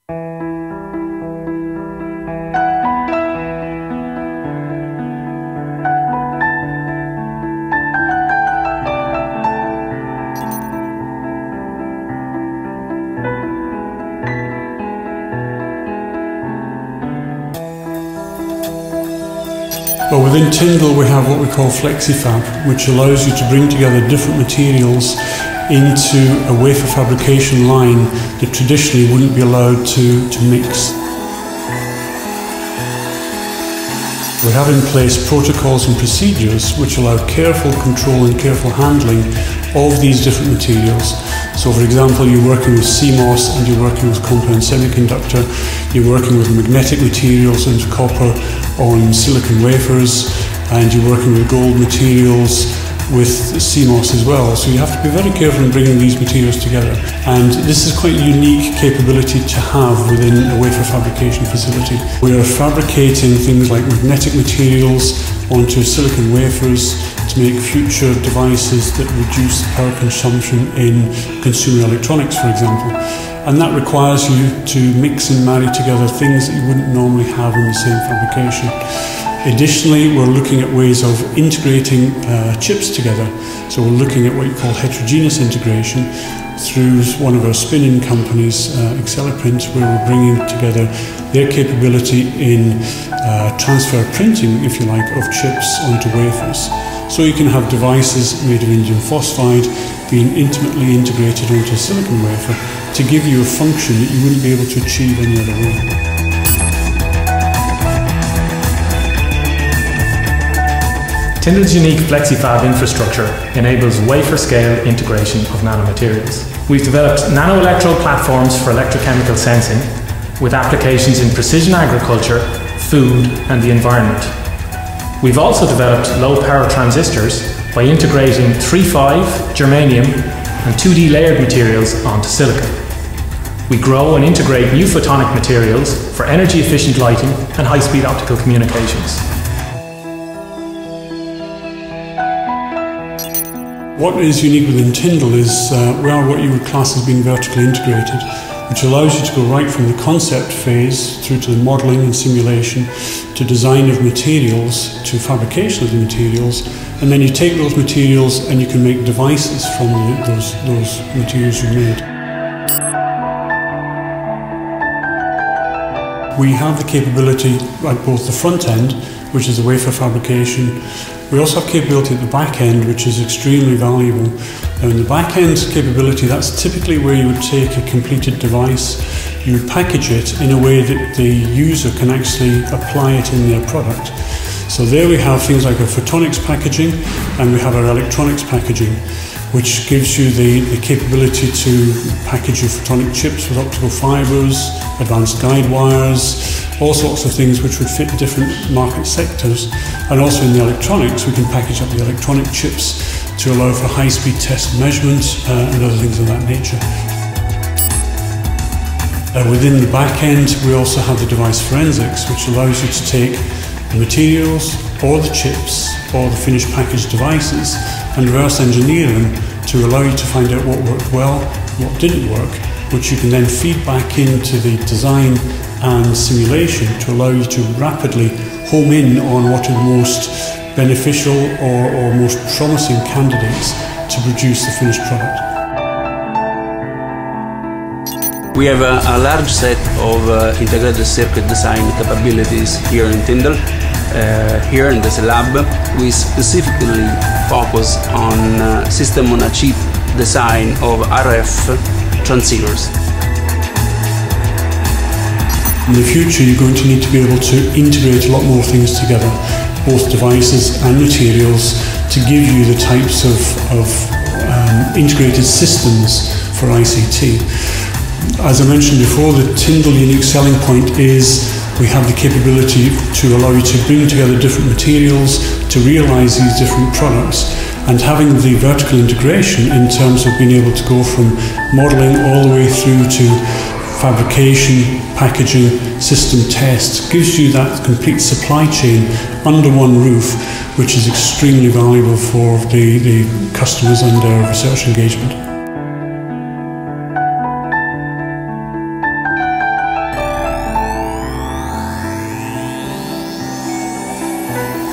Well, within Tyndall we have what we call FlexiFab, which allows you to bring together different materials into a wafer fabrication line that traditionally wouldn't be allowed to mix. We have in place protocols and procedures which allow careful control and careful handling of these different materials. So for example, you're working with CMOS and you're working with compound semiconductor, you're working with magnetic materials and copper on silicon wafers, and you're working with gold materials with CMOS as well. So you have to be very careful in bringing these materials together. And this is quite a unique capability to have within a wafer fabrication facility. We are fabricating things like magnetic materials onto silicon wafers to make future devices that reduce power consumption in consumer electronics, for example. And that requires you to mix and marry together things that you wouldn't normally have in the same fabrication. Additionally, we're looking at ways of integrating chips together. So we're looking at what you call heterogeneous integration through one of our spin-in companies, Print, where we're bringing together their capability in transfer printing, if you like, of chips onto wafers. So you can have devices made of indium phosphide being intimately integrated onto a silicon wafer to give you a function that you wouldn't be able to achieve any other way. Tyndall's unique FlexiFab infrastructure enables wafer-scale integration of nanomaterials. We've developed nanoelectrode platforms for electrochemical sensing with applications in precision agriculture, food and the environment. We've also developed low-power transistors by integrating 3,5 germanium and 2D layered materials onto silicon. We grow and integrate new photonic materials for energy-efficient lighting and high-speed optical communications. What is unique within Tyndall is we are what you would class as being vertically integrated, which allows you to go right from the concept phase through to the modelling and simulation, to design of materials, to fabrication of the materials, and then you take those materials and you can make devices from those materials you made. We have the capability at both the front end, which is the wafer fabrication. We also have capability at the back end, which is extremely valuable. And the back end capability, that's typically where you would take a completed device, you would package it in a way that the user can actually apply it in their product. So there we have things like our photonics packaging, and we have our electronics packaging, which gives you the capability to package your photonic chips with optical fibres, advanced guide wires, all sorts of things which would fit different market sectors. And also in the electronics, we can package up the electronic chips to allow for high-speed test measurement and other things of that nature. Within the back end, we also have the device forensics, which allows you to take the materials or the chips or the finished packaged devices and reverse engineer them to allow you to find out what worked well, what didn't work, which you can then feed back into the design and simulation to allow you to rapidly home in on what are the most beneficial or most promising candidates to produce the finished product. We have a large set of integrated circuit design capabilities here in Tyndall. Here in this lab, we specifically focus on system-on-a-chip design of RF transceivers. In the future, you're going to need to be able to integrate a lot more things together, both devices and materials, to give you the types of integrated systems for ICT. As I mentioned before, the Tyndall unique selling point is we have the capability to allow you to bring together different materials to realise these different products, and having the vertical integration in terms of being able to go from modelling all the way through to fabrication, packaging, system tests gives you that complete supply chain under one roof, which is extremely valuable for the customers and their research engagement. you.